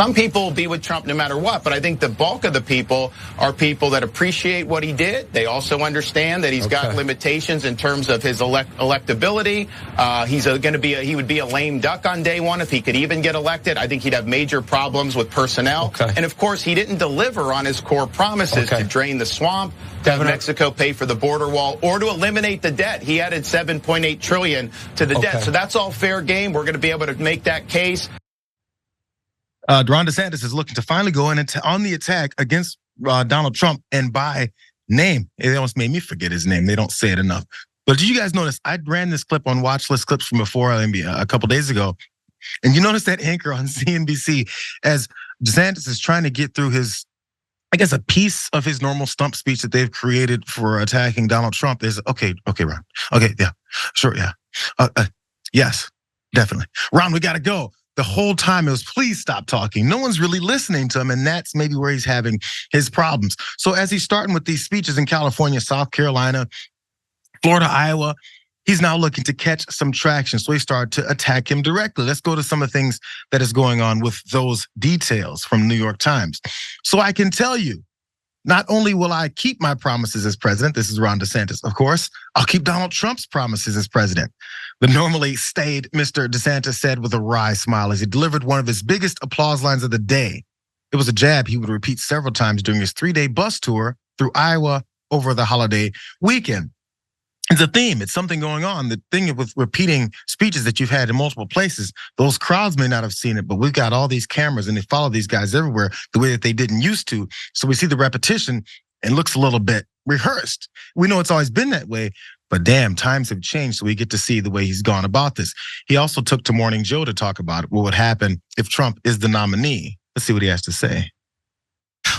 some people will be with Trump no matter what, but I think the bulk of the people are people that appreciate what he did. They also understand that he's got limitations in terms of his electability. He would be a lame duck on day one if he could even get elected. I think he'd have major problems with personnel. And of course, he didn't deliver on his core promises to drain the swamp, to have Mexico pay for the border wall, or to eliminate the debt. He added $7.8 trillion to the debt. So that's all fair game. We're going to be able to make that case. Ron DeSantis is looking to finally go in on the attack against Donald Trump, and by name. It almost made me forget his name. They don't say it enough. But did you guys notice, I ran this clip on watch list clips from before a couple days ago, and you notice that anchor on CNBC as DeSantis is trying to get through his, I guess, a piece of his normal stump speech that they've created for attacking Donald Trump is, okay, Ron. Okay, yeah, sure, yeah. Yes, definitely. Ron, we gotta go. The whole time it was, please stop talking. No one's really listening to him, and that's maybe where he's having his problems. So as he's starting with these speeches in California, South Carolina, Florida, Iowa, he's now looking to catch some traction. So he started to attack him directly. Let's go to some of the things that is going on with those details from New York Times. So I can tell you, not only will I keep my promises as president, this is Ron DeSantis, of course, I'll keep Donald Trump's promises as president. The normally staid Mr. DeSantis said with a wry smile as he delivered one of his biggest applause lines of the day. It was a jab he would repeat several times during his 3-day bus tour through Iowa over the holiday weekend. It's a theme, it's something going on. The thing with repeating speeches that you've had in multiple places, those crowds may not have seen it, but we've got all these cameras and they follow these guys everywhere the way that they didn't used to. So we see the repetition and looks a little bit rehearsed. We know it's always been that way, but damn, times have changed, so we get to see the way he's gone about this. He also took to Morning Joe to talk about what would happen if Trump is the nominee. Let's see what he has to say.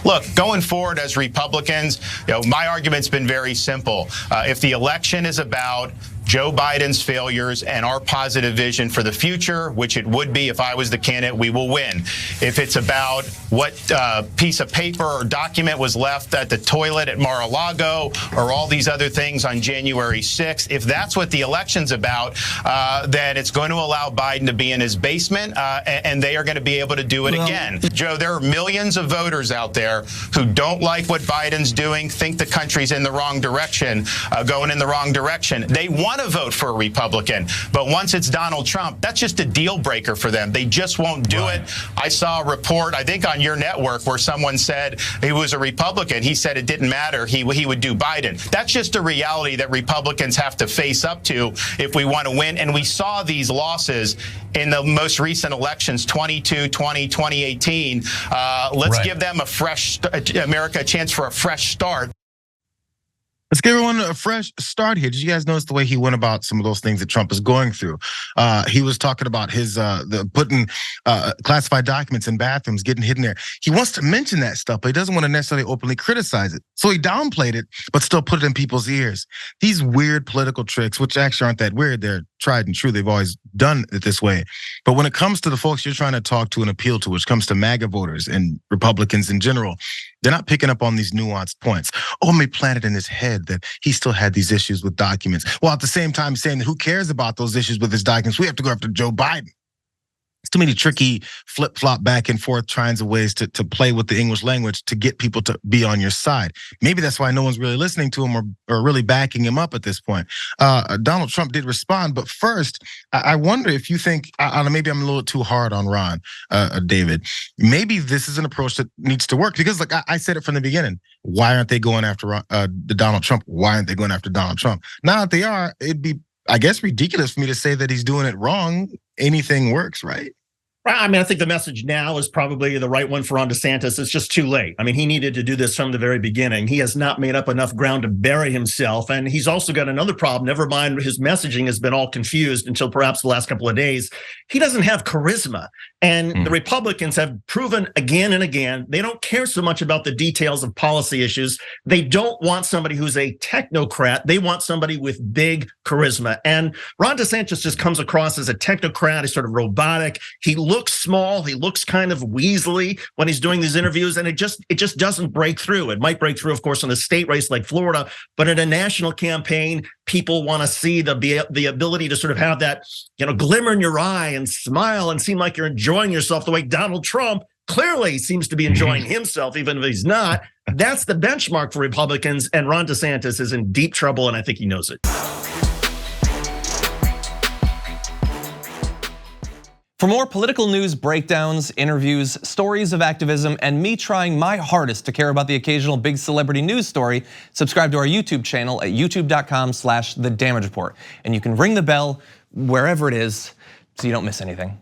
Look, going forward as Republicans, my argument's been very simple. If the election is about Joe Biden's failures and our positive vision for the future, which it would be if I was the candidate, we will win. If it's about what piece of paper or document was left at the toilet at Mar-a-Lago or all these other things on January 6th, if that's what the election's about, then it's going to allow Biden to be in his basement and they are going to be able to do it again. Joe, there are millions of voters out there who don't like what Biden's doing, think the country's in the wrong direction, going in the wrong direction. They want to vote for a Republican, but once it's Donald Trump, that's just a deal breaker for them. They just won't do it. I saw a report, I think on your network, where someone said he was a Republican. He said it didn't matter. He would do Biden. That's just a reality that Republicans have to face up to if we want to win. And we saw these losses in the most recent elections, 22, 20, 2018. Let's give them America a chance for a fresh start. Let's give everyone a fresh start here. Did you guys notice the way he went about some of those things that Trump is going through? He was talking about his putting classified documents in bathrooms, getting hidden there. He wants to mention that stuff, but he doesn't want to necessarily openly criticize it. So he downplayed it, but still put it in people's ears. These weird political tricks, which actually aren't that weird, they're tried and true. They've always done it this way. But when it comes to the folks you're trying to talk to and appeal to, which comes to MAGA voters and Republicans in general, they're not picking up on these nuanced points. May plant it in his head that he still had these issues with documents, while at the same time saying that who cares about those issues with his documents? We have to go after Joe Biden. It's too many tricky flip-flop back and forth kinds of ways to play with the English language to get people to be on your side. Maybe that's why no one's really listening to him or really backing him up at this point. Donald Trump did respond, but first, I wonder if you think, maybe I'm a little too hard on Ron, David. Maybe this is an approach that needs to work because like I said it from the beginning. Why aren't they going after Donald Trump? Why aren't they going after Donald Trump? Now that they are, it'd be, I guess, ridiculous for me to say that he's doing it wrong. Anything works, right? I mean, I think the message now is probably the right one for Ron DeSantis. It's just too late. I mean, he needed to do this from the very beginning. He has not made up enough ground to bury himself. And he's also got another problem. Never mind, his messaging has been all confused until perhaps the last couple of days. He doesn't have charisma. And the Republicans have proven again and again, they don't care so much about the details of policy issues. They don't want somebody who's a technocrat. They want somebody with big charisma. And Ron DeSantis just comes across as a technocrat. He's sort of robotic. He looks small. He looks kind of weaselly when he's doing these interviews, and it just doesn't break through. It might break through, of course, in a state race like Florida, but in a national campaign, people want to see the ability to sort of have that, glimmer in your eye and smile and seem like you're enjoying yourself the way Donald Trump clearly seems to be enjoying himself, even if he's not. That's the benchmark for Republicans, and Ron DeSantis is in deep trouble, and I think he knows it. For more political news breakdowns, interviews, stories of activism, and me trying my hardest to care about the occasional big celebrity news story, subscribe to our YouTube channel at youtube.com/thedamagereport. And you can ring the bell wherever it is so you don't miss anything.